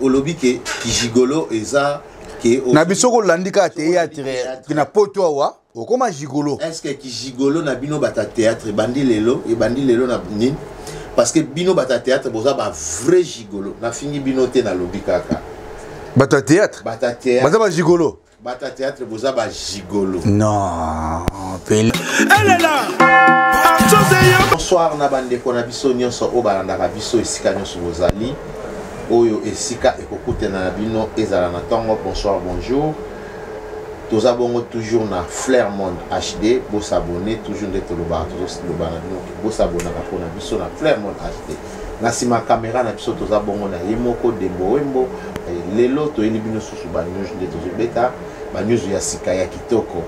olobi ke gigolo eza ke na bisoko landika théâtre na poto wa okoma gigolo. Est-ce que gigolo na bino bata théâtre bandi lelo na nini? Parce que bino bata théâtre boza ba vrai gigolo na fingi bino te na lobi kaka. Bata théâtre baza ba gigolo. Bata théâtre boza ba gigolo. Non, Pelé. Elle est là. Bonsoir na bande ko na biso nyonso o balanda ka biso esika nyonso bozali. Oyo esika ekokutena na bino ezala na tongo. Bonsoir, bonjour. Tous abongo toujours na Flair Monde HD. Bo s'abonner toujours ndete loba toujours loba na bino. Bo s'abonner ka na biso na Flair Monde HD. Na sima caméra na biso tous abongo na Yemoko Dembo Wembo. Lelo to yeli bino susu ba news ndete to beta. Ba news ya sika ya kitoko.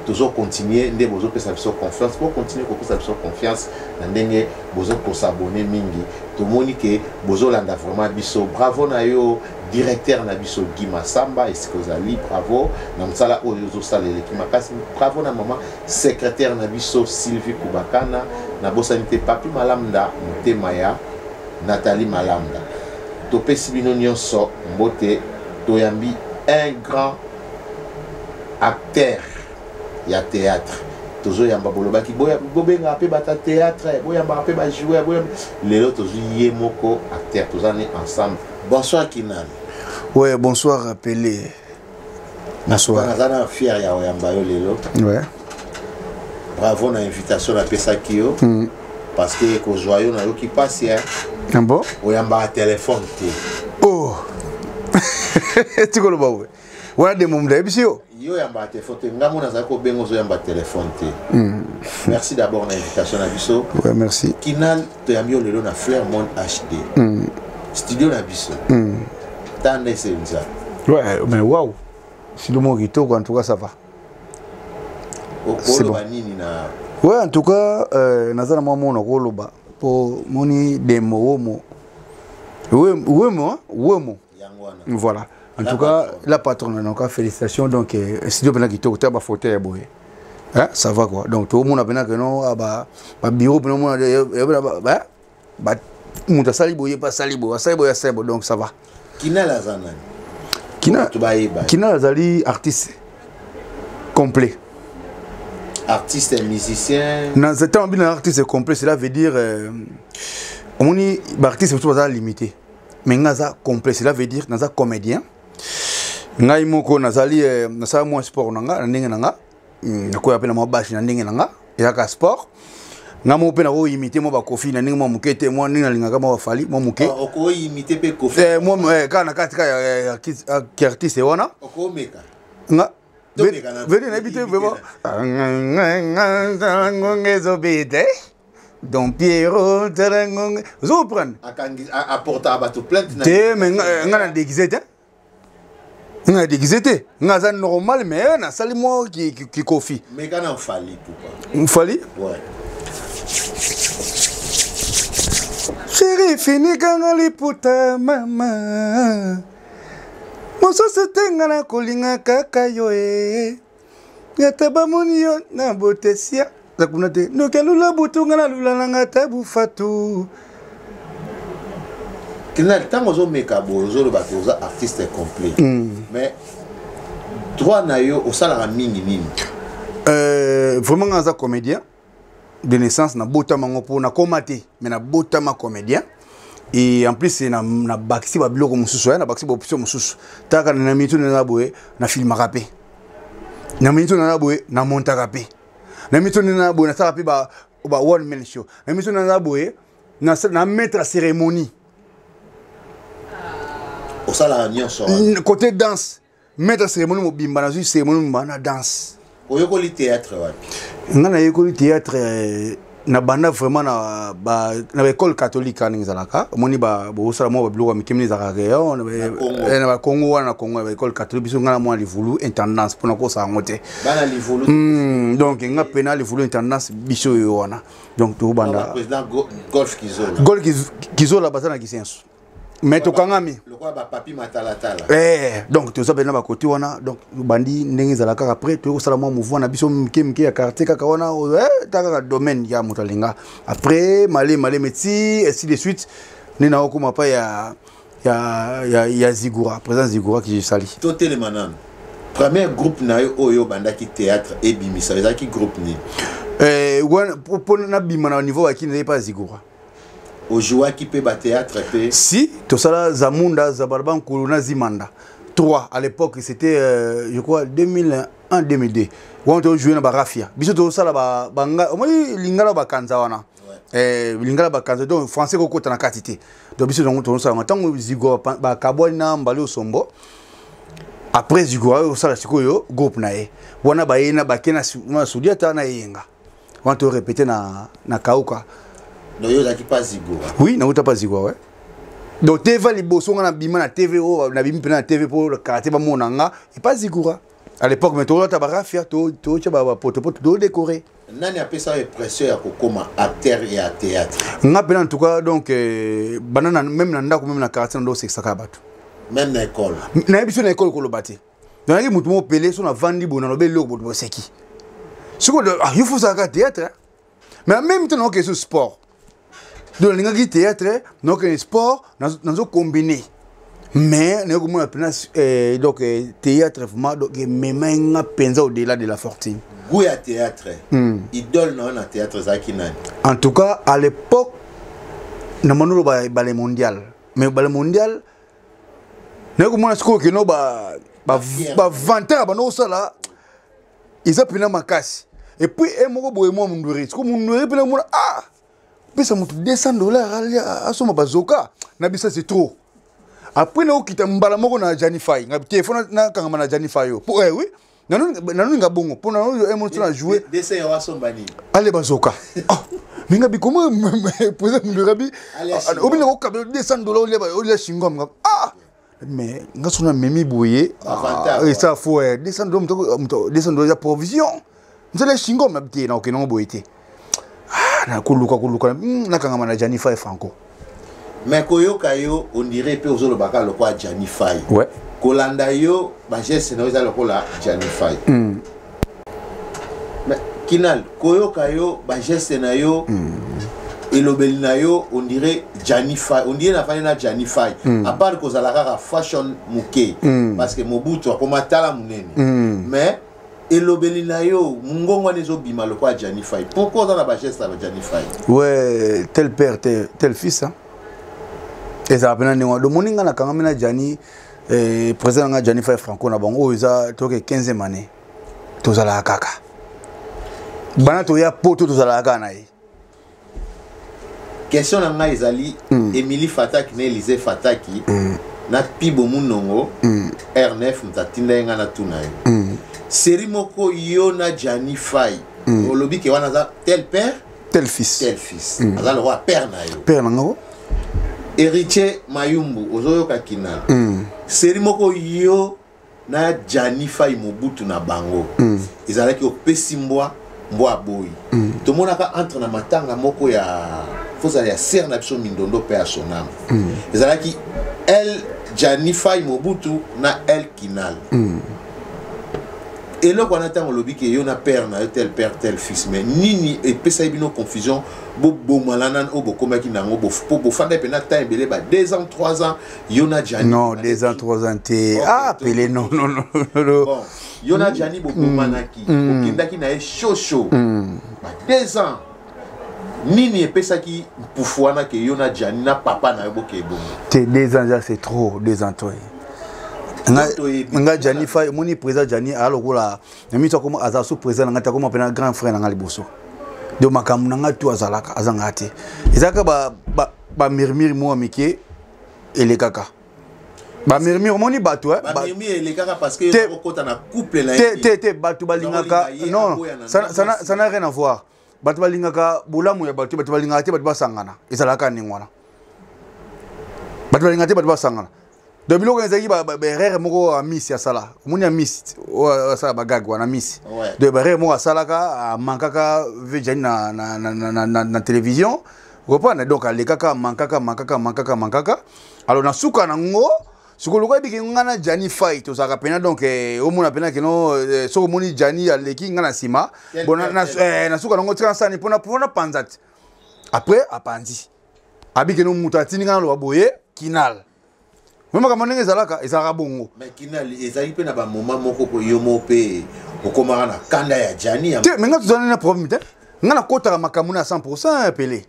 Toujours continuer ndé bozo pesa biso confiance pour continuer ko pesa biso confiance na ndenge bozo ko s'abonner mingi to moni ke bozo landa vraiment biso bravo na yo directeur na biso Guy Massamba eskozali bravo na msala oyo zo salele ki makasi bravo na maman secrétaire na biso Sylvie Kubakana na bosanité Papi Malamda motema ya Nathalie Malamda to pesi bino nyonso mbote to yambi un grand acteur ya théâtre toujours yamba bolobaki bobenga pe bata théâtre boyamba pe ba jouer boyamba lelo toujours Yemoko acteur tous années ensemble. Bonsoir Kinal. Ouais, bonsoir Pelé. Bonsoir. Nazana fier ya yamba yo lelo. Ouais. Bravo na invitation na pesa kio parce que ko joyeux na yo qui passe hein. Ah bon? Oyamba téléphone té. Oh. Tu connais pas ouais. Voilà des moments d'habitude. Yo yamba téléphone té ngamo na zako bengo zo yamba téléphone té. Merci d'abord l'invitation à biso. Ouais, merci. Kinal to yambio lelo na Flair Monde HD. Studio na biso. Tande c'est ça. Ouais, mais waouh. Si le mot rito en tout cas ça va. C'est bon. Nini na. Ouais, en tout cas nazana mama na koloba pour moni demo womo. Womo. Voilà. En tout cas, la patronne, donc félicitations. Donc, studio bena qui toque ba fauteuil à boy. Hein, ça va quoi. Donc tout le monde a bena que non ba bureau bena mon ba muta sali boye pas sali boye sebo donc ça va. Kina la zana. Kina azali artiste complet. Artiste et musicien. Dans ce temps bien artiste complet, cela veut dire on dit artiste tout ça limité. Mais ngaza complet, cela veut dire naza comédien. Ngai moko nazali nasala mo sport nanga ndenge nanga nakoya pe na mabashi na ndenge nanga ya ka sport ngamo pe na ko imiter mo ba kofi na ndenge mo mukete mo ndenge lingaka mo fali mo muke oko imiter pe kofi mo kana katika ya artiste wana oko meka nga vedi na bité vraiment ngongezo bide Don Piero Tarangonge zo prendre apporter à bateau plainte te mais ngana déguisé te nga déguisé te nga za normal mais na sali mo qui kofi mais kana on fali pourquoi on fali ouais chérie fini kanga liputa mama moso setenga na kolinga kaka yo ngata ba monio na botesia zakunate no kelula butunga na lula nanga tabu fatu Kina tango zo meka bozo le bato artiste complet mais droit na yo au salaire mingi nini vraiment ngaza comédien de naissance na botama ngopo na komate mais na botama comédien et en plus c'est na bakisi ba biloko mususu na bakisi ba option mususu taka na mitu na boye na film rapé na mitu na boye na monta rapé na mitu na boye na sala pe ba one man show na mitu na boye na maître cérémonie au salaire nyonso côté danse maître cérémonie mobimba na cérémonie na danse oyokoli théâtre wapi ngana yekoli théâtre na banda vraiment na école catholique en ngizalaka moni ba bosala mo ba biloko mikimini za rayon na ba Congo wana Congo ba école catholique biso ngana mo livulu intendance pona ko sa ngote bana livulu donc nga pena livulu intendance biso yo wana donc to banda président Golf Kizola bazana kisenso mais to kangami le quoi ba papi matalatala donc to sabena ba côté wana donc bandi ndenge zalaka après to sala mo mouvement na biso mke ya quartier kaka wana taka domaine ya mutalinga après malé meti ainsi de suite ni na okuma pa ya y a Zigura, présent Zigura qui sali. Tout les manan. Premier groupe na yo oyo bandaki théâtre et bimisa, les qui groupe ni. Pour na bimana au niveau qui n'est pas Zigura. Au joueur qui peut battre théâtre pe. Si, tout ça Zamunda Zabarban Kuluna Zimanda. 3 à l'époque c'était je crois 2001 2002. On a joué na Barafia. Biso to ça là banga, moi lingala ba kanza wana. Lingala ba kanza donc français ko kota na katité. Donc biso donc to ça tant Zigura ba kabona mbali osombo. Après Zigura ça la sikoyo groupe nae. Wana ba yena ba kena sudiata na yenga. On te répéter na kauka. Donc yo zaki pas Zigura. Oui, na uta pas Zigura ouais. Donc TV liboso na bima na TV o na bima na TV pour le karaté ba monanga et pas Zigura. À l'époque mais to ta barafia to ba poto to décorer. Nani appelle ça pression ya kokoma acteur et à théâtre. Ngapena en tout cas donc banana même na ndako même na karaté ndo sekaka bato. Même na école. Na biso na école ko lo bati. Donc ngi mutu mo pelé so na vandi bona lo belo bo seki. Siko il faut ça ka théâtre. Mais en même temps que ce sport. Donc l'ingénieur théâtre, donc un sport, nous combiné. Mais nous avons appelé donc théâtre vraiment donc même penser au-delà de la fortune. Oui à théâtre. Idole non à théâtre zakina. En tout cas à l'époque, nous avons le mondial. Mais le mondial, nous avons ce que nous ba 20 ans ba ça là, ils ont pris ma casse. Et puis moi boy moi mon nourrir. Comme mon nourrir puis moi ah ça monte $200 à son bazoka na bisa c'est trop après na okita mbala moko na Janify na téléphone na kangama na Janify yo pour oui nanu nga bongo pour nanu emotion na jouer dessin ya sombani allez bazoka minga bi comment poser mon rabi obi na okabelo $200 o le shingom mais nga sona memi boye et ça faut $200 ya provision nzela shingom na bité na okeno boyete na kuluka na kangama na Janify Franco. Mais koyoka yo on dirait pe ozolo baka lo kwa Janify. Ouais. Kolanda yo ba geste na oza lo la Janify. Mais kinal koyoka yo ba geste na yo elobeli na yo on dirait Janify. On dirait na fali na Janify. À part ko zala ka fashion muke parce que Mobutu akoma tala munene. Mais elobeli na yo mungongo nezo bima lo kwa Janify. Pourquoi dans la bagesse à Janify? Ouais, tel père tel fils hein. Et ça appelle na do moninga na kanga na Jani président nga Janify Franco na bango eza toke 15e année. Tozala kaka. Bana to ya poto tozala kaka na ye. Question na nga ezali Emily Fataki na Elise Fataki na Pibo Munongo R9 mtatinda nga na tuna yo. Série moko yo na Janify olobi ke wana za tel père tel fils aza le roi père na yo père nango héritier Mayumbu ozoyo ka kinala série moko yo na Janify Mobutu na bango ezalaki opesi mbwa boy tomonaka entre na matanga moko ya fosa ya ser na biso mindondo pe a sonam ezalaki elle Janify Mobutu na elle kinala et là on attend le bique yo na père na tel père tel fils mais nini et pesa bino confusion bo malanan o bo koma ki nango bo fanda pe na time belé ba 2 ans 3 ans yo na Jani non 2 ans 3 ans té pelé non bon yo na Jani bo manaki o kindaki na e chaud ba 2 ans nini e pesa ki poufuana ke yo na Jani na papa na bo ke bon té 2 ans c'est trop 2 ans toi nga Janify moni président Jani alors la nami to comme azasu président ngata comme pena grand frère nga liboso de makamu nga tu azalaka azangate ezaka ba mirmir mo amike ele kaka ba mirmir moni batu ba mirmir ele kaka parce que yo kota na couple la te batu balingaka non ça n'a rien à voir batu balingaka bulamu ya batu balingaka te batu basangana ezalaka ningwana batu balingaka te batu basangana. De bilo quand ils ba moko a miss ya sala moni a miss ça bagag wana miss de barre moko sala ka mankaka vejani na télévision repana donc les kaka mankaka alors na suka na ngo sukolo ko biki ngana Janify to saka pena donc au mona pena que no so moni Jani aleki ngana sima bona na suka ngo transani pona panzat après apandi abiki no mutati ngana lo boye kinal Même quand on est zalaka et ça bongo. Mais kinal ezali pe na ba moment moko ko yomo pe okomara na kanda ya Jani. Mais nga tuzana na problème te. Nga na kota makamuna 100% Pelé.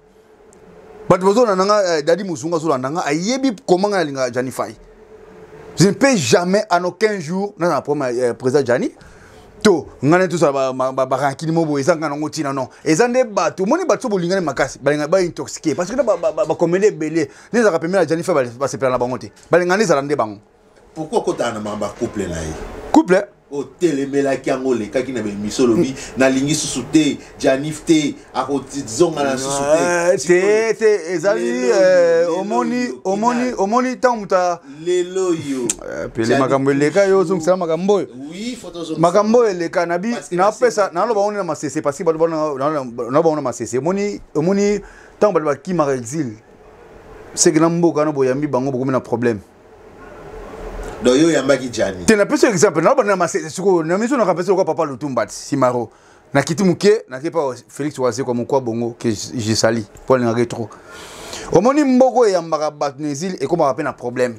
But bozo na nga dadi musunga zo na nga ayebi comment nga linga Jani Fay. Je ne peux jamais en aucun jour na na problème président Jani. To ngana tout ça ba rankini mobo ezanga nango tina non. Ezande bato moni bato bolingana makasi balinga ba intoxiqué parce que ba comédie belé les a rappelé la Jani Fay ba se plaindre la bangote. Balingana za lande bango. Pourquoi kota na mamba couple na ye? Couple o telemela kiango le kaki na misolobi na lingi susute Janif te akotizonga na susute te ezali omoni tamuta lelo yo pele makambo eleka yo zongisa makambo oui photo zo makambo eleka nabi na pesa na loba on na masese parce que ba na ba on na masese omoni tango ba ki mar exil c'est que na mboka na boyambi bango beaucoup na problème. Do yo yambaki Jani. Tu n'as pas ce exemple. Na bana masese suko na miso na kapesa ko papa Lutumba Simaro. Na kitumuke na kepa Félix Oise comme quoi bongo que j'ai sali pour le rétro. Omoni mboko yambaka batnezil et comme rappelle un problème.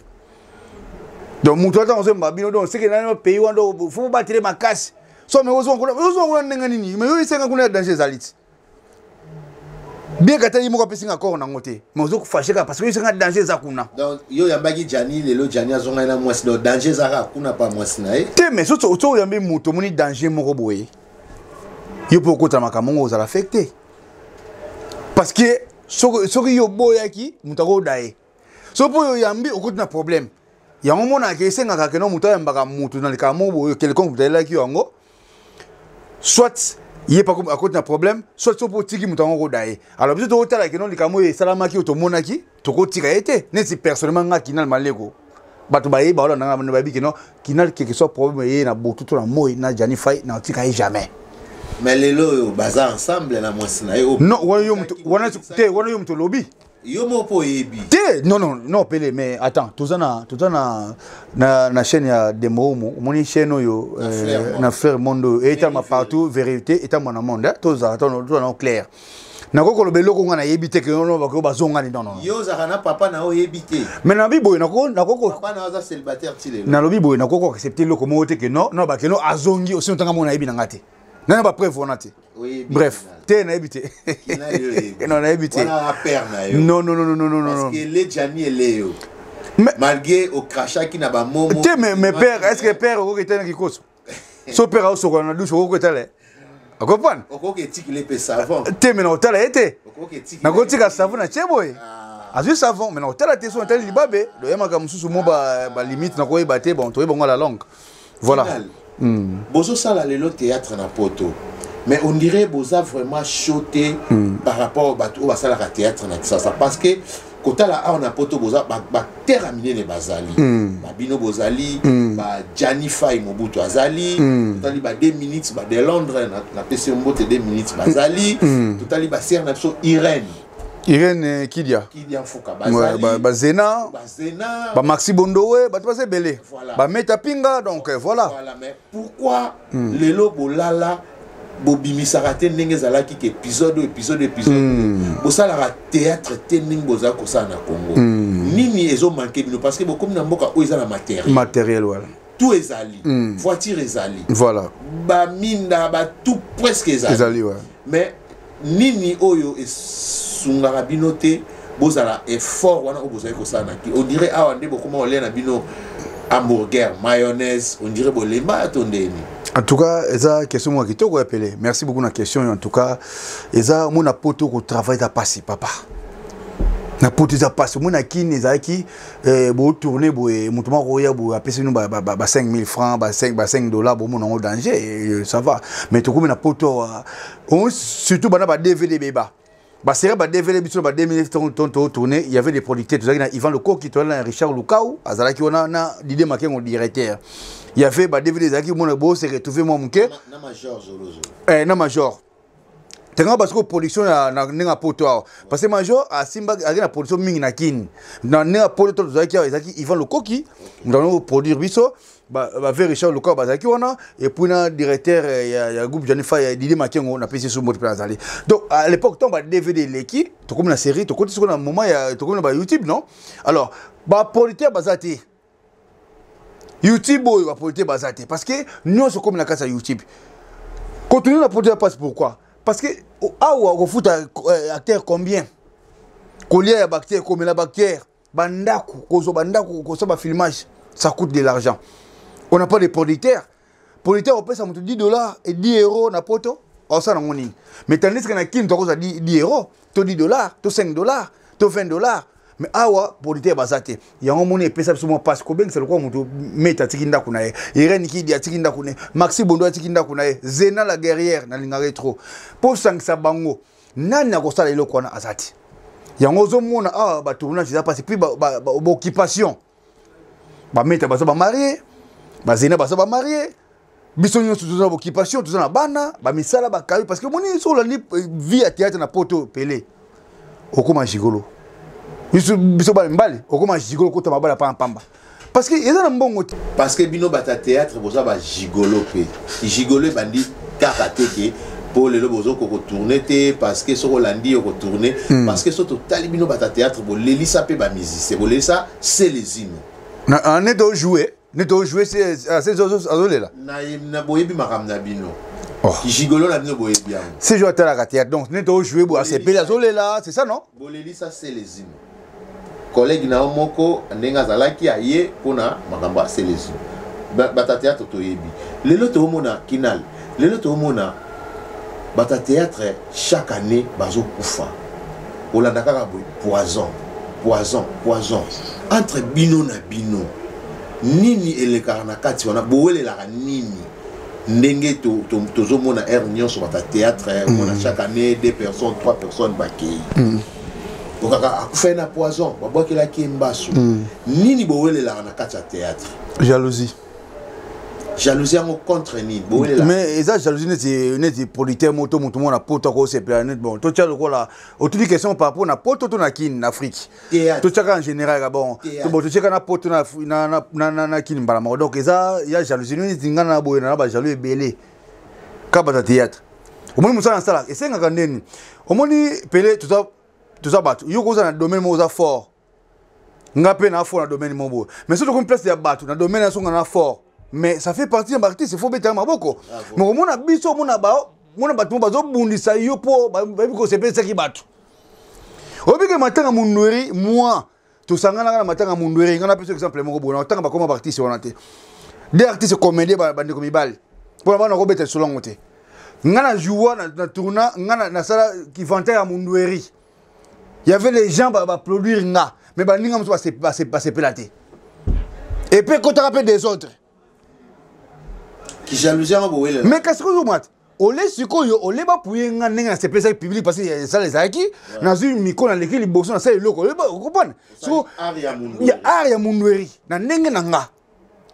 Donc muto ta on se mbabino donc c'est que na pays wando faut battre ma casse. So mais ozo on nenga nini mais yo isenga kuna danger zalit. Bien que tu aies un accord dans côté, mais vous fâché parce que c'est un danger zakuna. Donc yo yambaki Jani lelo Jani azonga na mwasi do danger zaka kuna pa mwasi na ye. Te mais so yambi muto moni danger moko boye. Yo poko ta makamongo za affecté. Parce que so yo boya ki mutako dae. So po yo yambi okoti na problème. Ya mona ke senga ka ke no muto yambaka muto na likamo boye quelqu'un kutela ki yango. Soit il n'y a pas de problème, soit tu peux tirer mon temps d'ailleurs. Alors, si tu as dit que non, les camots salamaki ou ton monaki, tu peux tirer été. N'est-ce personnellement qui n'a le malego. Batu baye, bah on a un baby qui n'a quelque chose problème et n'a beau tout le monde n'a Jani Fay n'a tirer jamais. Mais les lots bazar ensemble na mwasina yo. Non, on te lobby. Yo mo po yebi. Non, Pelé, mais attends, tout ça na chaîne ya Demomo, mon chaîne yo na frère Mondo et tellement partout vérité et tellement dans monde, tout ça non clair. Na ko lo beloko ngana yebite ke no ba ko bazonga ni non. Yo za kana papa na o yebite. Mais na bibo na ko papa na za célibataire tilelo. Na lo bibo na ko accepter loko mote ke non ba ke no azongi aussi ntanga mona yebi na ngate. Na ba preuve onate. Bref, t'es n'habité. Non, n'habité. Non. Parce que les Jani et Léo. Malgré au crachat qui n'a pas mon. T'es mes pères, est-ce que père au côté qui cause? Son père au second, on a douche au côté là. À comprendre? Au côté qui les paie savon. T'es mais non, t'as été. Na côté qui savon na cheboy. A juste savon, mais non, t'as la tesson, t'as libabé. Le yama comme sous mon ba limite na quoi batté, bon, toi bon la langue. Voilà. Bozo sala le théâtre na poto. Mais on dirait que a vraiment choté par rapport au théâtre parce que quand on a poto boza terminé les bazali Bino Bozali Jani Fay Mobutu Azali totali 2 minutes de Londres na pesi mbote 2 minutes bazali totali ser na Irène Kidia Fouka Zena Maxi Bondowe base belé Meta Pinga donc voilà mais pourquoi les lobos là Bobi Sarate ndenge zalaki ki épisode bosala théâtre tening boza ko sa na Congo nini ezo manquer bino parce que comme na mboka o ezala matériel voilà tout ezali voiture ezali voilà ba minda ba tout presque ezali ouais. Mais nini oyo esunga bino te bozala effort wana o boza ko sa na ki on dirait awa ndebo comment on l'a na bino hamburger mayonnaise on dirait bolemba atondeni. En tout cas, eza question moi qui te ko appeler. Merci beaucoup na question en tout cas. Eza mon apoto ko travail da passer papa. Na poto za passer mon akini ezaki bo tourner bo mutuma roya bo apesi nous ba 5000 francs, ba $5 bo mon en danger ça va. Mais to ko na poto on surtout bana ba DVD beba. Ba série ba DVD biso ba 2000 ton tourner, il y avait des producteurs, tout ça na Ivan Leco qui tourne Richard Lukau, azalaki on na l'idée makengo directeur. Il y avait des DVD qui mon beau s'est retrouvé mon muke na major Zolozo na major tenga parce que production na poto parce que major a simba na production mingi na kin na poto to zaki Ivan Lecoq nous produire biso ba Richard Lukau bazaki wana et puis na directeur ya groupe Janifa ya Didi Makengo na PC sur mode plan ali. Donc à l'époque ton ba DVD leki to comme la série to côté sur na moment ya to comme ba YouTube non alors ba producteur bazati YouTube va politique basate parce que nous sommes comme la case à YouTube. Continuez la politique passe pourquoi? Parce que on fout acteur combien? Collier à bactère comme la bactère, bandaku, koso ba filmage, ça coûte de l'argent. On n'a pas de producteurs. Producteurs on paie ça $10 et 10 € na poto. Oh ça non nini. Mais tandis que na kin to cause 10 €, to $10, to $5, to $20. Mais awa producteur basate. Ya on moni pesa biso passe ko ben c'est le quoi mutu meta tikinda kuna e. Irene ki dia tikinda kuna. Maxi Bondo tikinda kuna e. Zena la guerrière na linga retro. Pour sangsa bango. Nani na kosala ile kwa na azati. Ya ngozo mona ba tournage ça passe puis ba occupation. Ba meta ba marié. Ba zena ba marié. Biso nyo tout ça occupation tout ça na bana, ba misala ba kayu parce que moni so la vie à théâtre na poto pelé. Okoma jigolo. Biso ba mbali, okoma jigolo ko to mabala pa pamba. Parce que eza na mbongo parce que bino bata théâtre boza ba jigolo pe. Jigolo bandi karateke pour le bozo ko tourner te parce que so landi ko tourner parce que so total bino bata théâtre bo lelisa pe ba musicien, bo lelisa c'est les hymnes. Na ne do jouer. Ne doit jouer ces autres là. Na boyebi makamna bino. Qui gigolo na bino boyebi. C'est jouer à la théâtre donc ne doit jouer pour ces azolé là, c'est ça non? Boleli ça c'est les hymnes. Collègue na moko ndenga zalaki aye pona makamba c'est les hymnes. Bata théâtre toyebi. Lelo to mona kinal. Lelo to mona bata théâtre chaque année bazo kufa. Olanda kaka poison. Entre bino na bino. Nini elekana kati wana boele la nini ndenge tozo mona réunion sur ta théâtre on chaque année 2 personnes 3 personnes bakei okaka akufa na poison babwaki la kimbasu nini boele la na kati ya théâtre jalousie en contre ni boele la mais ça jalousie n'est producteur moto tout le monde a poto ko c'est planète bon tout ça là autre question par rapport na poto to na kin Afrique tout ça en général bon tout ça na poto na kin mbala donc ça il y a jalousie ni zingana na boye na ba jaloux ebele ka ba théâtre au moins musala sala et c'est ngaka ndeni au moins pelé tout ça batu yo ko za na domaine mo za fort ngape na fort na domaine mo bo mais surtout comme place ya batu na domaine na songa na fort. Mais ça fait partie d'un artiste, il faut mettre un maboko. Mais au moins, biso, mon bâton, bazo bundisa yo po, ko sepe seki batu. Obi ke matanga munweri, moi, to sangana na matanga munweri, ngana peso exemple mo bona, tanga ba comme artiste wana te. Des artistes comédien bande comme ibal. Pour ba na ko bete solongo te. Ngana joua na tourna, ngana na sala qui vantait à munweri. Il y avait les gens ba produire nga, mais ba ninga mso ba se pelaté. Et puis quand tu rappelles des autres qui jalousie en boele. Mais qu'est-ce que vous dites? On les suko yo, on les ba pouyer nga nenga c'est place public parce que ça les aki na zu miko na leki liboso na ça loko. Vous comprenez? So il y a aria munweri na nenga na nga.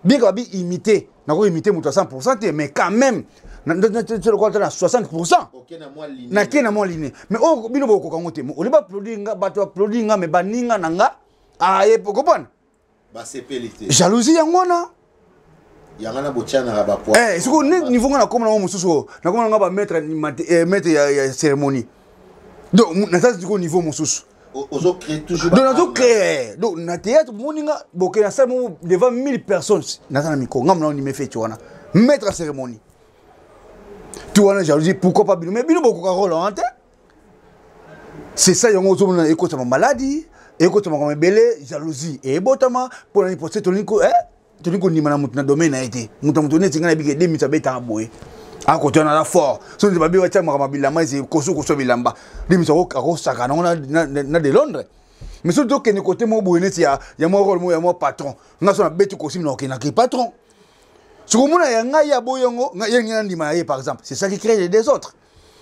Bien que bi imiter, na ko imiter muto à 100% mais quand même na le quoi na 60%. Na kena mo ligne. Mais oh bino boko kangote. On les ba produire nga ba to produire nga mais ba ninga na nga. Ah et vous comprenez? Ba c'est pelité. Jalousie yangona. Yangana bochana ba poa. Ce qu'on est niveau na comme na mususu na comme na ba mettre ya cérémonie. Donc na ça du niveau mususu. Ozo créer toujours. Donc ozo créer. Donc na théâtre moninga boke na ça devant 1000 personnes na ça na miko ngam na ni me fait tu wana mettre la cérémonie. Tu wana jalousie pourquoi pas bino mais bino boko ka rôle en tête. C'est ça yango ozo na écoute ma maladie, écoute ma comme belé jalousie et botama pour ni poster tolinko tu dis qu'on n'y m'a pas domaine a été. Nous t'avons donné 50 billets de mita beta boy. À côté on a la fort. Si on ne va pas dire ma bilamba c'est koso bilamba. De mita au saka na de Londres. Mais surtout que côté mon boy il y a mon rôle mon patron. On a son bête kosim na qui patron. Ce qu'on a ya ya boyongo ya ndima par exemple. C'est ça qui crée des autres.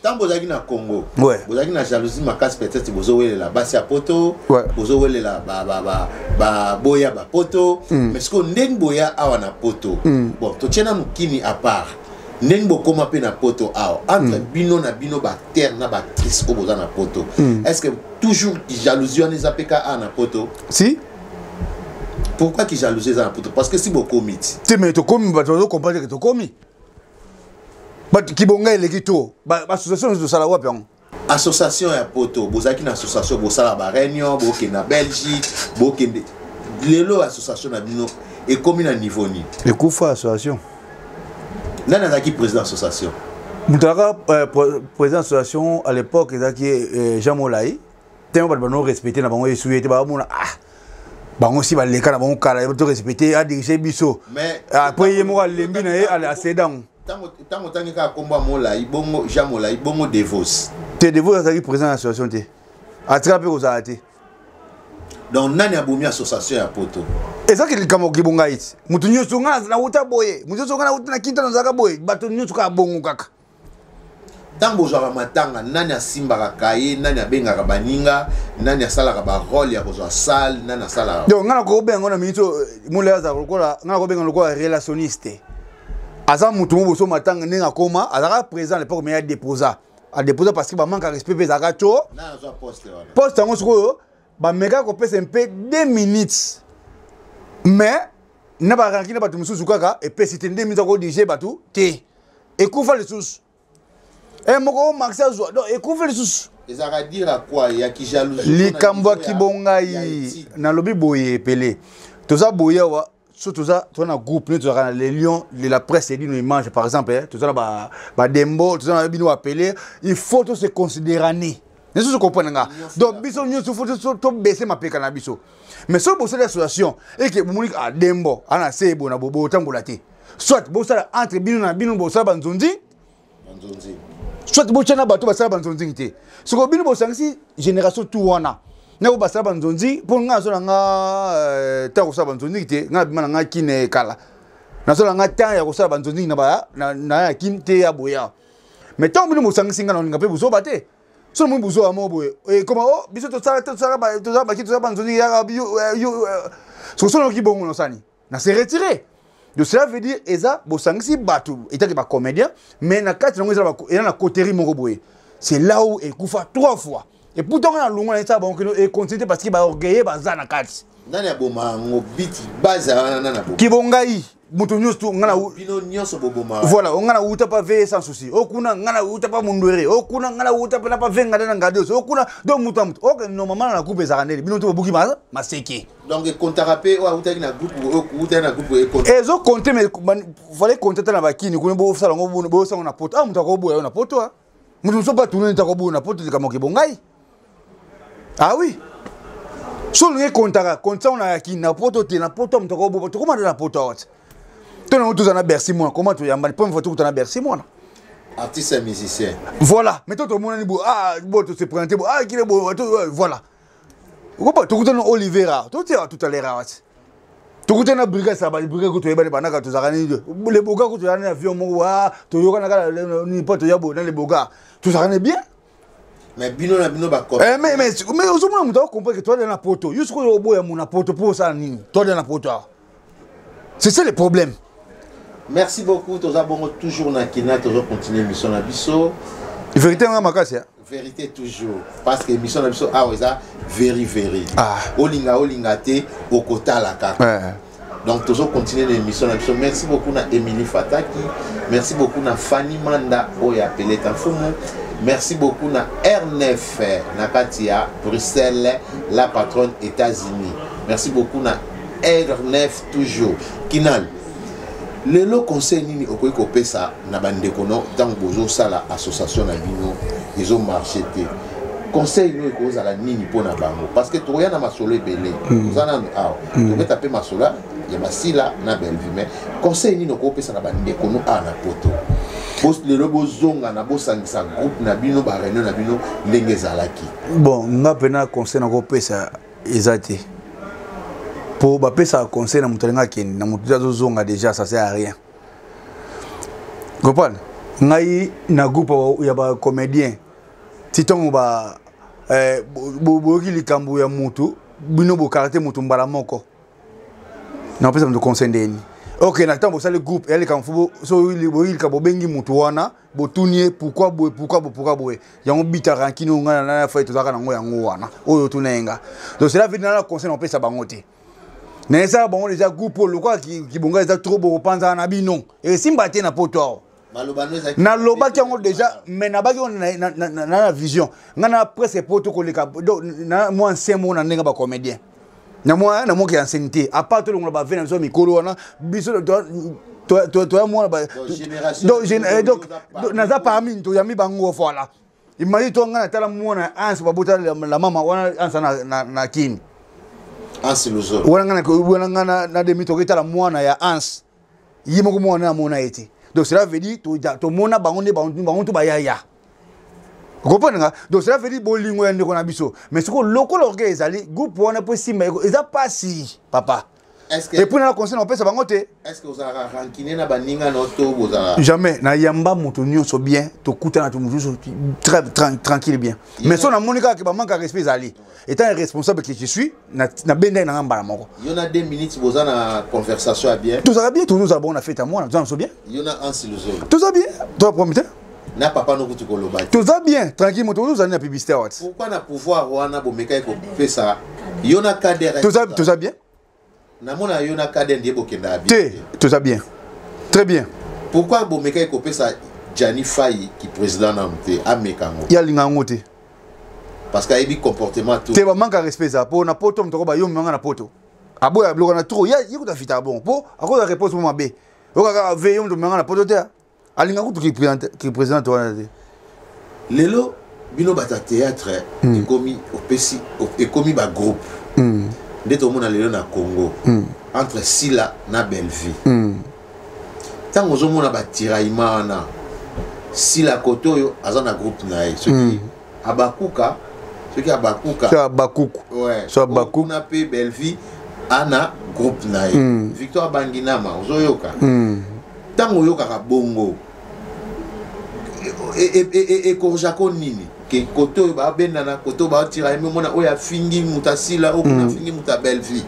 Tant bozaki na Congo. Ouais. Bozaki na jalousie makasi peut-être bozo wele la basi ya poto. Bozo wele la ba boya ba poto. Mais ce qu'on ndeng boya awa na poto. Bon, to tchena mukini à part. Ndeng bokoma pe na poto awa. Entre bino na bino ba terre na ba actrice ko boza na poto. Est-ce que toujours jalousie on les apeka na poto? Si. Pourquoi qui jalousie na poto? Parce que si beaucoup mit. Tu mais to komi ba to comprendre que to komi. Qui bonga elekito ba association de sala wapi on association ya poto bozaki na association bosala ba réunion boke na Belgique boke lelo association na bino et comme à niveau ni. Le coup fa association. Nana zaki président association. Moutara président association à l'époque zaki Jean Molayi. Tellement pas de respecter na bango esoué te ba mona bango si ba leka na bango kala to respecter a diriger biso. Mais après yemo ka lembi na ye à sedan. Tango ka komba Molayi bongo Jean Molayi bongo Devos. Te Devos zaki président association te. Attraper aux arrêtés. Donc nani abomi association ya poto. Et ça qui est comme qui bonga it. Mutu nyoso nga na uta boye. Mutu nyoso nga na uta na kinta na zaka boye. Bato nyoso ka bongo kaka. Tango zwa matanga nani asimba ka kaye, nani abenga ka baninga, nani asala ka ba rôle ya kozwa salle, nani asala. Donc nga na ko benga na minito mule za kola, nga na ko benga lokola relationniste. Aza mutu mo boso matanga ninga koma, azaka présent à l'époque mais a déposa. A déposa parce que ba manque respect pe zaka cho. Na zo poste wana. Poste ngo siko ba mega ko pesa un peu 2 minutes. Mais n'a pas ranki n'a pas tout sous kaka et puis c'était 2 minutes ko DJ batu té. Et kufa les sous. Et moko maxia zo donc et kufa les sous. Ezaka dire quoi ya ki jalousie. Likambo ki bongai na lobi boye pelé. Tout ça boye wa surtout ça tu na groupe nous les lions de la presse dit nous mange par exemple tout ça ba dembo tout ça bino appelé il faut tout se considérer né. Ne se comprendre nga. Donc biso nous faut tout baisser ma peka na biso. Mais si vous avez l'association et que vous avez un dembo, vous avez un bobo, soit vous avez entre bino bosa banzonzi, soit vous avez un bateau basala banzonzi. Si vous avez une génération tout wana, vous basala banzonzi pour nga so nga ta ko sa banzonzi te, nga bima nga kine kala. Na so nga ta ya ko sa banzonzi na ba na kinte ya boya. Mais tant bino bosangi nga na nga pe buso bate. So mo buzo amobo e comment oh biso to sala ba ki to sala banzoni ya so so ki bongo no sani na se retirer de cela veut dire eza bosangisi batu etaki ba comédien mais na kati ngo eza ba na coterie moko boye c'est là où il kufa 3 fois et pourtant na lungo na ça ba onke et continuer parce que ba orgueilleux ba za na kati nani aboma ngo biti baza na bo ki bongai mutu nyustu ngana bino nyoso boboma voilà ngana uta pa ve sans souci okuna ngana uta pa mundwere okuna ngana uta pa pa venga na ngados okuna do mutu ok normalement na coupe za kaneli bino to buki maseke donc kontarapé wa uta na groupe uta na groupe e compte ezo compter mais fallait compter na bakini kuna bo sala ngo bo sala na poto mutu ko bo na poto mutu so pas tourner ta ko bo na poto kama ke bongai ah oui so le kontara konta on a yakini na poto te na poto mutu ko bo to comment na poto wat. Tous en a Bercy moi. Comment tu y a mal pas une photo que tu as Bercy moi. Artiste et musicien. Voilà. Mais toi tout le monde dit bon tu se présenter ah qui est beau voilà. Pourquoi tu connais Olivera tout à l'heure. Tu connais la brigade ça va brigade que tu es ba banaka tu arani les boga que tu as avion mo tu yoka na ni pote ya bo dans les boga. Tu arani bien. Mais bino ba ko. Mais au moins on doit comprendre que toi dans la poto. Jusqu'au obo ya mon poto pour ça nini. Toi dans la poto. C'est ça le problème. Merci beaucoup. Tous abonnés toujours na Kina, toujours continuer mission na biso. Vérité na makasi. Vérité toujours parce que mission na biso ah ouais ça very. Ah. Olinga te okota la kaka. Donc toujours continuer l'émission na biso. Merci beaucoup na Emily Fataki. Merci beaucoup na Fanny Manda oya appelé Tanfumu. Merci beaucoup na R9 na Katia Bruxelles la patronne États-Unis. Merci beaucoup na R9 toujours. Kinal. Le lo conseil nini okoki kopesa na bandeko no tant bozo sala association na bino ils ont marché te. Conseil no ekozala nini pona bango parce que to yana masolo ebele. Zana to peut taper masola ya masila na Bellevue mais conseil nini okopesa na bandeko no na poto. Bos le lobo zonga na bosangisa groupe na bino ba réunion na bino ndenge zalaki. Bon, nga pena conseil na kopesa ezate. Pour bapesa conseil na mutolenga ken na mutu zonga déjà ça sert à rien. Comprendre? Ngai na groupe ya ba comédien. Titongo ba boki likambo ya mutu bino bo karaté mutu mbala moko. Na pesa mutu conseil ndeni. OK, na tambo ça le groupe elle kan fubo so il ka bobengi mutu wana botunie pourquoi boye. Yango bita rankino ngana na fa to zaka na ngo yango wana. Oyo tunenga. Donc cela veut dire na conseil on pesa bangote. Mais ça bon déjà groupe le quoi qui bonga déjà trop beau panza na bino et simba te na poto na loba ki ngo déjà mais na baki na vision ngana presque poto ko leka na moi ancien mo na ndenga ba comédien na moi qui ancienneté à part tout le monde va venir sur mikolo wana biso toi moi ba donc naza parmi to yami bango voilà imagine to ngana tala mwana anse babota la mama wana ansa na kini anse luzo wana ngana na demi to kitala mwana ya anse yimo ko mwana na mona eti donc cela veut dire to mona bango ne bango to ba ya comprenez donc cela veut dire bolingo ya ndeko na biso mais ce que lokolo orgue ezali groupe wana po simba eza pasi papa est-ce que et pour na conseil on peut ça bango te est-ce que vous avez rankiné na baninga no to bozala jamais na yamba mutu nyonso bien to kuta na to mutu très tranquille bien mais son amonika ke ba manka respect ezali étant responsable que je suis na benda na ngamba moko yona 2 minutes bozana conversation à bien tout ça bien tout nous avons fait à moi nous sommes bien yona un silozo tout ça bien toi prometteur na papa no kutu koloba tout ça bien tranquille moto nous allons na publicité wat pourquoi na pouvoir wana bomeka ko pesa yona cadre tout ça bien na mona yona cadre ndiye bokenda bien tout ça bien très bien pourquoi bomeka ko pesa Jani Fayi qui président na mte amekango ya linga ngote parce que il comportement tout te ba manque respect ça pour na poto mtoko ba yo manga na poto abo ya bloka na trop ya yikuta fita bon po akoza réponse pour mabe okaka veillon de manga na poto te alinga kutu qui président toi lelo bino bata théâtre ekomi opesi ekomi ba groupe ndeto mona lelo na Congo entre Sila na Belleville tango zo mona ba tiraillement na Sila Kotoyo azana groupe na ye ceux qui abakuku ouais so abakuku na pe Belleville ana groupe na ye Victor Banginama ozoyoka tango yoka ka bongo et korjako nini ke koto ba benana koto ba tira me mona oya fingi mutasila o kuna fingi muta Belleville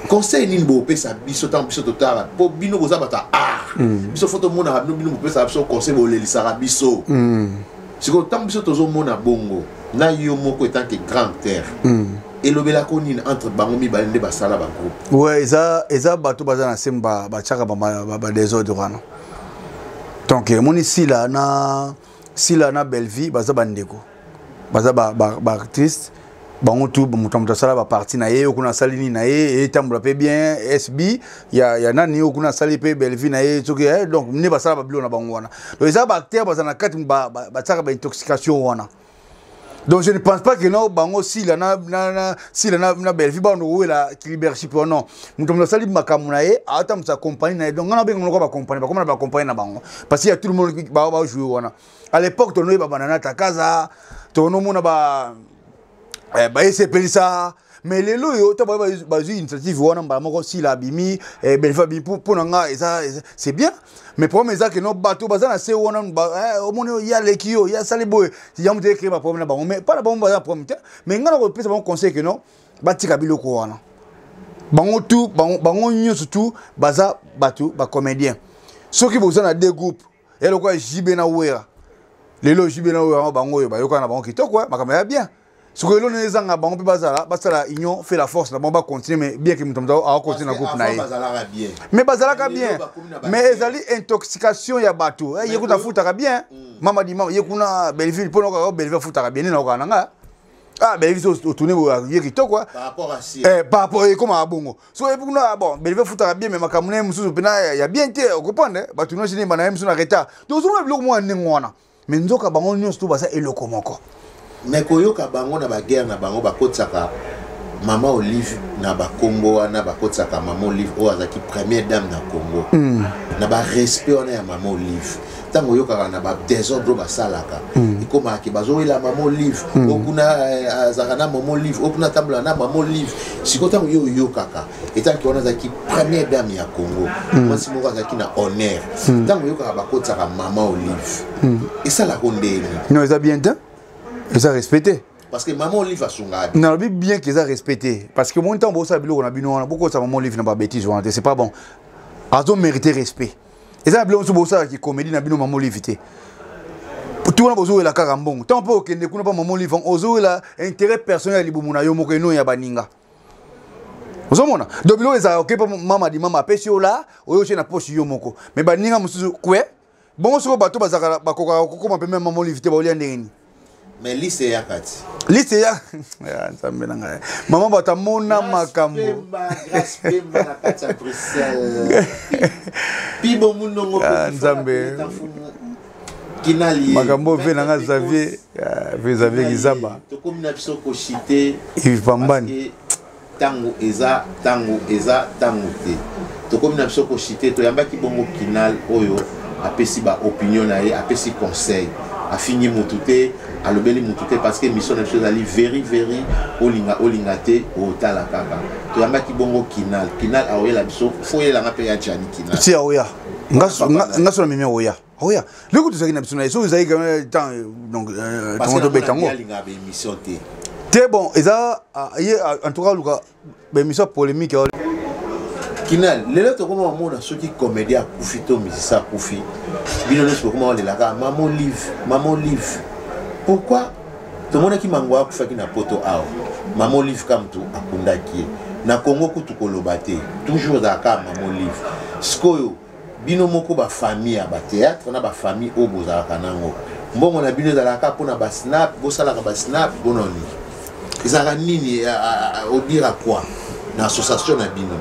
conseil nini bo pesa biso tan biso totara po bino boza bata biso photo mona bino bo pesa biso conseil bo lelisara biso siko tan biso tozo mona bongo na yo moko etant que grand terre et lobela konine entre bango mi balende basala ba groupe ouais eza bato baza na semba ba chaka ba désordre wana donc mon ici là na Belleville baza bandeko baza ba artiste bango tout mutamta sala ba partie na ye okuna salini na ye et tambula pe bien SB ya nani okuna sali pe Belleville na ye toki donc ne basala ba bilo na bango wana donc eza ba acteur baza na kati ba tsaka ba intoxication wana. Donc je ne pense pas que non bango si la na Belleville ba no la leadership non mutomla sali makamuna ye ata msa compagnie na donc ngana bengo ko ba compagnie ba comme ba compagnie na bango parce qu'il y a tout le monde qui ba jouer wana à l'époque to no ba banana takaza to no mona ba ese pelisa mais les loyo to ba initiative wana ba moko si la bimi Belleville pour nga c'est bien mais problème est que non bateau bazana se wana au monde ya lekio ya saliboy si yamu te écrire ba problème na bango mais pas la bango ba problème mais ngana ko pesa bango conseil que non batika biloko wana bango tout bango nyoso tout baza bateau ba comédien ceux qui bozana deux groupes et le quoi JB na wera lelo JB na wera bango yo ba yoka na bango kitoko makamaya bien ce que l'on est en bango bazala union fait la force la bomba continue mais bien que mutomda a continuer na groupe na ye mais bazala bien mais ezali intoxication ya bateau yekuta futa bien mama di mama yekuna Belleville pour no Belleville futa bien na okanga Belleville tourner yekito quoi par rapport à si par rapport comme à bongo so et pour bon Belleville futa bien mais makamune mususu pena ya bien te comprendre bateau no jini bana mususu na retard donc zo biloko mo ndengwana mais nzoka bango nyonso to basa eloko moko mais koyoka bango na ba guerre na bango bakotsaka Mama Olive na ba Congo na bakotsaka Mama Olive o azaki première dame na Congo na ba respect on ya Mama Olive tango yoka na ba désordre basalaka ikoma ki bazoela Mama Olive okuna azaka na Mama Olive okuna tabla na Mama Olive sikota yo yokaka etant ki on azaki première dame ya Congo masi moko azaki na honneur tango yoka bakotsaka Mama Olive et ça la kondeni non ça bien temps ils ont respecté parce que Maman Olive a son gars. Non, bien qu'ils ont respecté parce que mon temps bossa bilo on a bino beaucoup ça Maman Olive n'a pas bêtise c'est pas bon. Ils ont mérité respect. Et ça bilo bossa qui comédie na bino Maman Olive té. Tout na bozo la karambon. Tant pas que ne kuna pas Maman Olive ozo la intérêt personnel libumuna yo moko no ya baninga. Ozomona. Donc bilo eza OK pas mama di mama pesi ola oyo che na poche yo moko. Mais baninga musuzu kwe bon so bato bazaka bakoka ko ma pe même Maman Olive té ba olia ndeni. mais lycée ya kati lycée ya nzambe nanga maman batamona makambo grâce pemba na kati ya Bruxelles pibo munongo nzambe kinali makambo ve nanga Xavier Xavier Gizaba to comme na biso ko chité Ivambani tango eza tango te to comme na biso ko chité to yambaki bongo kinal oyo apesi ba opinion na ye apesi conseil afini mutute alobeli mutute parce que mission na biso ali very olinga te otala kaka to yambaki bongo kinal aoyela biso foyela nga pe ya jani kinal ti aoya ngaso na mimi aoya oya leko tuzaki na biso na so ezaki temps donc to betango alinga be mission te te bon eza en tout cas luka be mission polémique kinal lelo to koma mona soki comédien akufi to musicien akufi bino nyonso koma walelaka maman livre pourquoi tomonaki mango akufaki na poto awa maman livre kamtu akundaki na Congo kutu koloba te toujours ezalaka maman livre sikoyo bino moko ba famille ya ba théâtre na ba famille oyo bozalaka nango mbongo na bino ezalaka mpona ba snap bosalaka ba snap bononi ezalaka nini odira quoi na association na bino.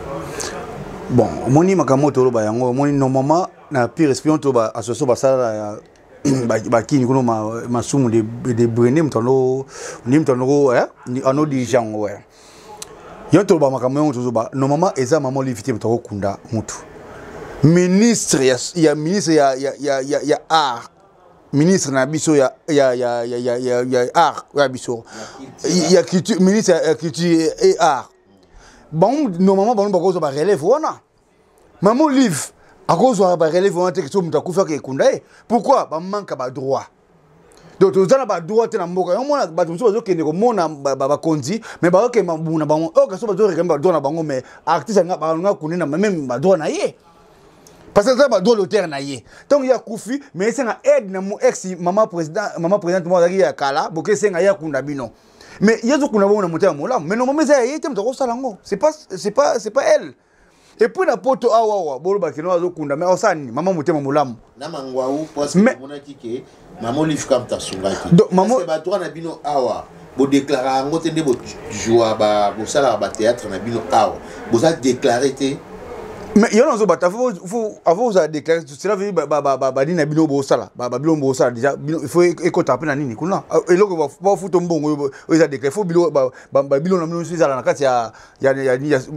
Bon, moni makambo tolo ba yango moni normalement na pire espion to ba association ba sala ba kini kuno masumu de brene mtano ni mtano ni ano dirigeant ouais. Yo to ba makambo yango to ba normalement eza maman livité mtako kunda mutu. Ministre ya ministre ya art. Ministre na biso ya art ya biso. Ya culture ministre ya culture et art. Bon, normalement, bon, on va relève wana. Maman livre, à cause on va relève wana que tout le monde a couvert que kundae. Pourquoi? Bah manque à droit. Donc tout ça n'a pas droit na mboka. On a bah tout ça que ne mona ba kondi, mais bah que mona ba oh que ça ba droit na bango mais artiste nga ba nga kunina même ba droit na ye. Parce que ça ba droit l'auteur na ye. Donc il y a Koufi, mais c'est un aide na mon ex maman présidente moi ya kala, boke c'est nga ya kunda bino. Mais il y a des gens qui ont monté à Molam. Mais normalement, c'est pas elle. Et puis, la pote, maman monté à Molam. Mais maman livre comme ta soulaki. Donc, maman, c'est toi na bino awa. Bo déclarer en côté de bo jouer ba bo sala ba théâtre na bino awa. Bo ça déclarer. Mais il y a un autre faut avant vous a déclaré cela veut ba dina bino bo sala ba bino bo sala déjà il faut écouter après na nini kuna et là va foutre mbongo ils a déclaré faut bilo ba bilo na bino suis ala na kati ya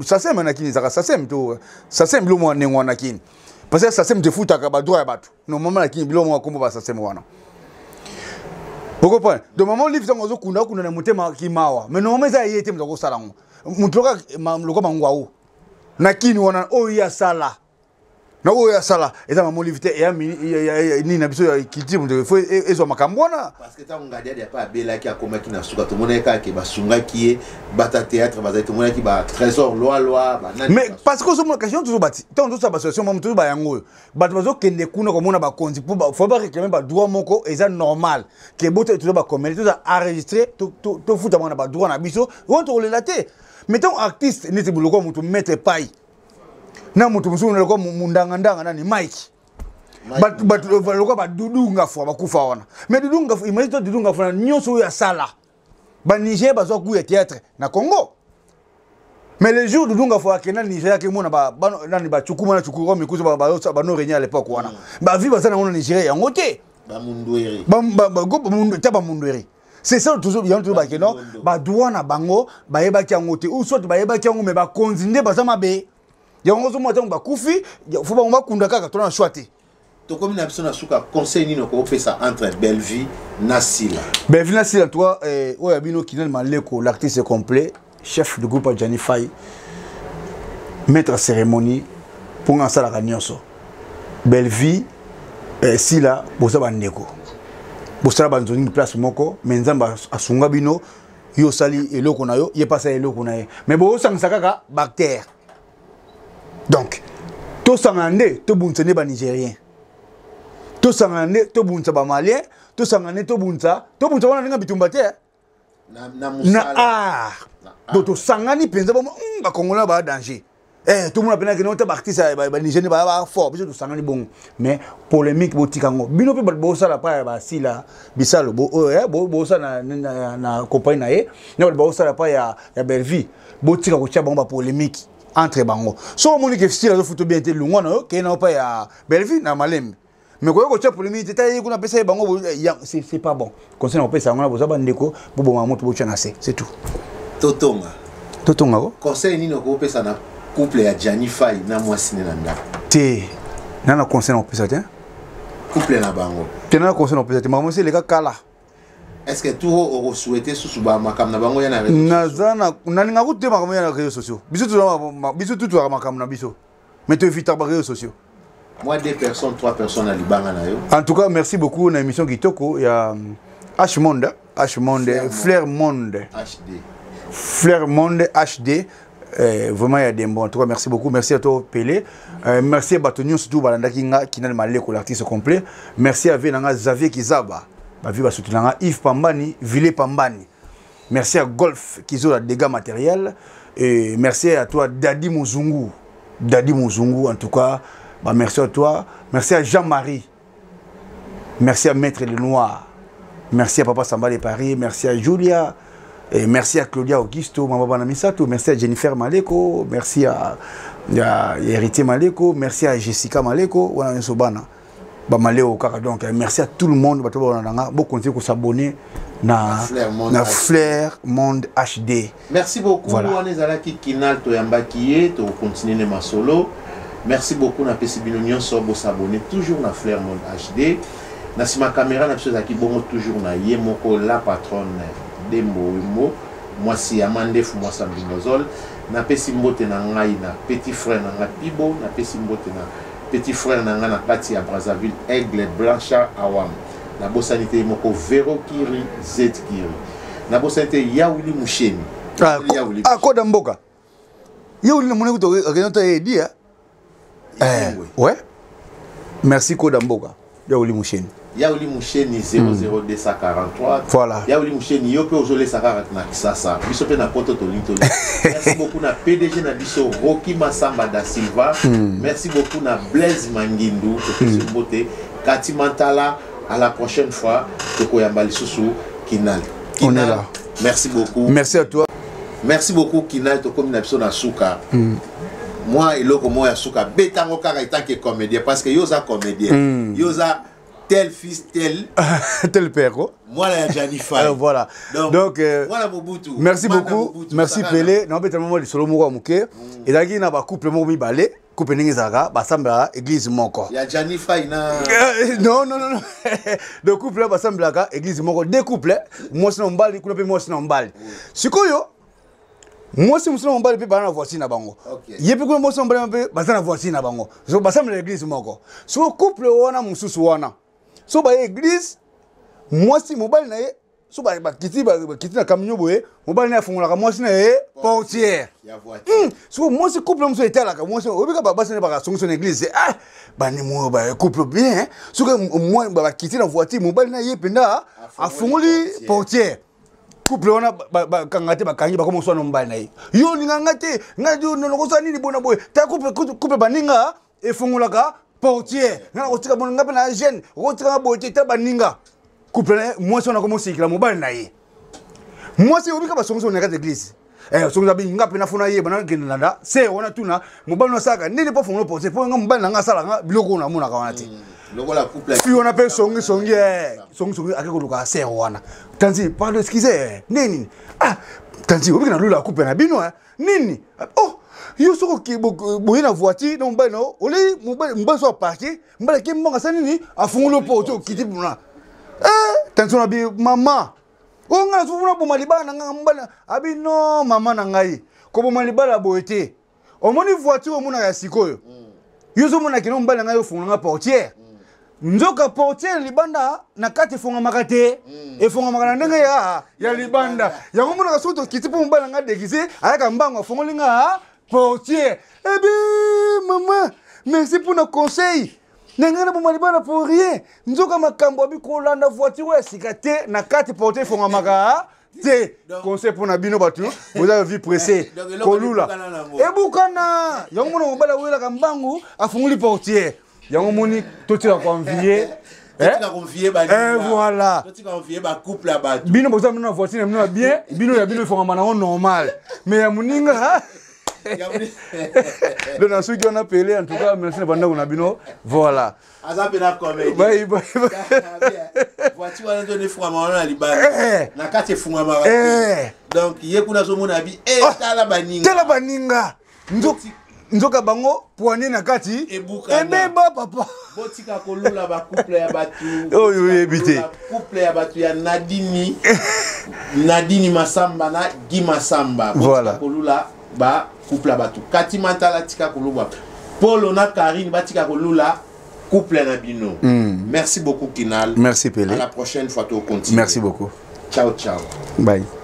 ça c'est na kini ça c'est to ça c'est bilo mo nengo na kini parce que ça c'est te fouta ka ba droit ya batu normalement na kini bilo mo kombo ba ça c'est wana vous comprenez de moment livre ngo kunda na mutema kimawa mais normalement ça yete mzo sala ngo mutoka loko mangwao na kini wana oya sala na oya sala eza maman livité ya ni na biso ya kiti mto faut ezo makambona parce que ta ngadi ya pa bela ki akoma ki na suka to moneka ke basunga ki bata théâtre baza to monaki ba trésor loi ba nani mais parce que so mon question toujours bati tant tout ça association maman tout ba yango bato bazo kende kuna ko mona ba konzi pour faut pas réclamer ba droit moko eza normal que bote tout ba commerce tout ça enregistrer to futa mona ba droit na biso on to relater. Mettons artiste nete buloko mutu mette pai na mutu musu naloko mundanga nani Mike but loko ba dudunga fo ba kufa wana mais dudunga fo imagine to dudunga fo na nyonso ya sala ba Niger ba zo ku ya théâtre na Congo mais les jours dudunga fo akena Niger ke mona ba nani ba chukuma na chukuro mikuzo ba no renya à l'époque wana ba vi ba sana na Nigeria yango te ba mundueri ba go mundu ta ba mundueri. C'est ça toujours il y a toujours ba non ba droit na bango ba yeba ki angote ou soit ba yeba ki ango mais ba konzinde ba sama be yango zo motango ba kufi faut ba ngoma kunda kaka to na choité to comme na biso na suka conseil ni no ko pesa entre Belleville na Sila toi oya bino kinel maleko l'artiste complet chef du groupe Johnny Fay maître cérémonie pour nga sala ka nyonso Belleville Sila boza ba ndeko bosala banzoni place moko menzamba asunga bino yo sali eloko na yo ye pasa eloko na ye mais bo sangisa kaka bactère donc to sangande to buntsene ba nigérien to sangande to buntsa ba malien to sangande to buntsa wana ninga bitumba te na musala donc to sangani penza ba congolais ba danger tout le monde a pensé que nous sommes artistes, Nigériens, fort, parce que nous sommes bons. Mais polémique, botikango. Bino pe bosa la pa si la bisalo bosa na compagnie na ye, na bosa la pa ya Belleville. Botika ko tia bomba polémique entre bango. So moni que style de foot bien te lungo na ke na pa ya Belleville na Malembe. Mais quand on tia polémique, t'as qu'on a pensé bango c'est pas bon. Conseil on peut ça on a bosa bandeko bo bon mamoto bo tia na c'est tout. Totonga ko. Conseil ni no ko pesa na couple ya Janify na mwasi na ndako. Te nana conseil on peut ça tiens. Couple na bango. Te nana conseil on peut ça te maman c'est les gars kala. Est-ce que tout au souhaité sous ba makam na bango ya na réseaux sociaux? Nazana nalinga ko te makam ya na réseaux sociaux. Biso tout makam na biso. Mais tu vite ba réseaux sociaux. Moi 2 personnes 3 personnes à libanga na yo. En tout cas merci beaucoup na émission Kitoko il y a H-Monde Flair Monde HD. Flair Monde HD. Vraiment il y a des bons. En tout cas merci beaucoup, merci à toi Pelé, merci à Batonio surtout Balanda Kinga qui n'a malé pour l'artiste complet, merci à Venanga Xavier Kizaba, bavi ba soutenanga Yves Pambani, Ville Pambani, merci à Golf qui ont la dégâts matériels et merci à toi Dadi Muzungu en tout cas, bah merci à toi, merci à Jean-Marie, merci à Maître Lenoir, merci à Papa Samba de Paris, merci à Julia. Et merci à Claudia Augusto, Mama Misato, merci à Jennifer Maleko, merci à Héritier Maleko, merci à Jessica Maleko, donc merci à tout le monde, vous continuez à s'abonner à Flair Monde HD. Merci beaucoup, on est à la Kinal, tu continuer ma solo. Merci beaucoup, na Pesibino Sobo s'abonner toujours à Flair Monde HD. Nasima caméra, na toujours na Yemoko, la patronne. Dembo moi si Amande fu moi Sambinozol na pesi mbote na ngai na petit frère na Pibo na pesi mbote na petit frère na nga na kati ya Brazzaville Aigle Blanchard Awam na bosanité moko Vero Kiri Z Kiri na bosanité Yaouli Moucheni Koda Mboka Yaouli na mone kuto agenota edi ouais merci Koda Mboka Yaouli Moucheni Yaouli Moucheni 00243. Voilà. Yaouli Moucheni yope ozole sakarat na kisasa. Biso pe na poto tolito. Merci beaucoup na PDG na biso Rocky Massamba da Silva. Merci beaucoup na Blaise Mangindu Mbote. Kati Mantala à la prochaine fois Toko Yambali Susu Kinal. On est là. Merci beaucoup. Merci à toi. Merci beaucoup Kinal Toko mina biso na suka. Moi eloko moya suka betango kaka tant que comédien parce que yoza comédien. Yoza tel fils, tel père. Moi, la Janify. Voilà. Donc voilà Mobutu. Merci beaucoup. Mobutu, merci Pelé. Non, mais tellement de solo moko muke. Et là, il y a un couple mo mi balé, couple n'ingezaka, basambla église moko. Il y a Janify na. Non. Le couple là basambla église moko. Deux couples, moi c'est nombali, couple moi c'est nombali. Sikoyo. Moi c'est musulman mbali pe bana voici na bango. Yepe ko moi c'est mbali pe basana voici na bango. So basambla église moko. So couple wana mususu wana. So ba église moi si mobile na ye so ba kiti na camion boye mobile na fungola ka moi si na ye portière ya voiture so moi si couple muso etala ka moi si obika ba basane ba songo son église bani mo ba couple bien so que moi ba kiti na voiture mobile na ye penda afungoli portière couple wana kangate ba kangi ba ko muso na mobile na ye yo ngangate ngaju no ko sa nini bona boye ta couple baninga efungola ka portière ngana ko tika bon ngape na jeune ko tika boye ta baninga couple moi si on a commencé la mobile na ye moi si obika ba songo na église songo bi ngape na fona ye bana ngenanda c'est on a tuna mobile na saka nini pas fongo portière po nga mobile na nga sala nga biloko na mona ka wana ti loko la couple puis on appelle songo akeko luka c'est wana tanzi parle excusez nini tanzi obika na lula couple na bino nini oh yo soko ki boye na voiture na mobile no oli mobile so parti mobile ki mbanga sa nini afungolo poto kiti buna tension abi mama o nga sufuna bo malibana nga mbala abi no mama na ngai ko bo malibala boete o moni voiture o mona ya sikoyo yo zo mona kino mbala ngai ofunga nga portière nzoka portière libanda na kati funga makate e funga makana ndenge ya libanda ya ko mona ka soto kiti po mbala nga déguisé ayaka mbango funga nga portière ebi mama merci pour nos conseils Nengana bo malibana pour rien. Nzoka makambo abi ko landa voiture sikate na kati porter fonga maka conseil pour Nabino Batu, vous avez vu pressé. Kolula. Et Boukana, Yamon Bala Willa Kambangu, a fondé le portier. Yamoni, tout est convié. Voilà. Bino Bosa Mena voiture, bien, Bino Yabino for un normal. Mais à Mouninga. Donc, dans ceux qui ont appelé, en tout cas, merci pendant qu'on a bino, voilà. Bye bye. Voici on a donné froid à Liban. Na kati fuma ma. Donc yekuna zo mona bi tala baninga. Tala baninga. Nzoka bango poigné na kati. Ebeba papa. Botika kolula ba couple ya batu. Oh oui éviter. Couple ya batu ya Nadini Masamba na Guy Masamba. Voilà. Kolula ba couple batu kati mantala tika koluba Polo na Karine batika kolula couple na bino. Merci beaucoup Kinal. Merci Pelé. À la prochaine fois tu continues. Merci beaucoup. Ciao ciao. Bye.